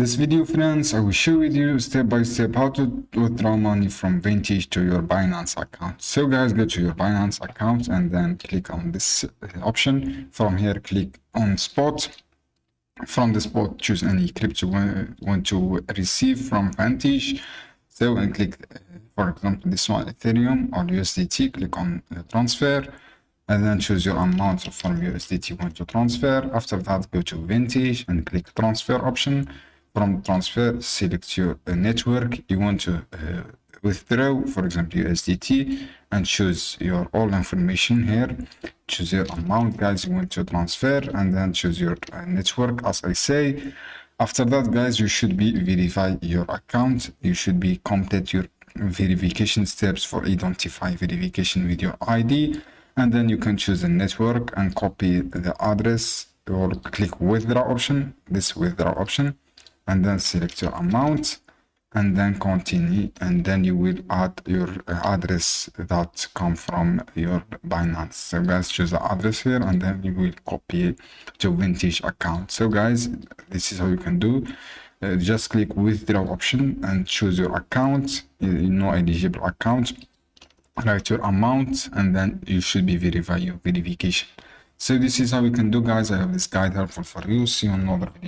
this video, friends, I will share with you step by step how to withdraw money from Vantage to your Binance account. So guys, go to your Binance account and then click on this option. From here, click on spot. From the spot, choose any crypto you want to receive from Vantage. So, and click, for example, this one, Ethereum or USDT. Click on transfer, and then choose your amount from USDT you want to transfer. After that, go to Vantage and click transfer option. From transfer, select your network you want to withdraw, for example USDT, and choose your all information here. Choose your amount, guys, you want to transfer, and then choose your network, as I say. After that, guys, you should be verify your account. You should be complete your verification steps for identify verification with your ID, and then you can choose the network and copy the address or click withdraw option, this withdraw option, and then select your amount and then continue, and then you will add your address that come from your Binance. So guys, choose the address here and then you will copy to Vantage account. So guys, this is how you can do. Just click withdraw option and choose your account, eligible account, write your amount, and then you should be verify your verification. So this is how you can do, guys. I hope this guide helpful for you. See you on another video.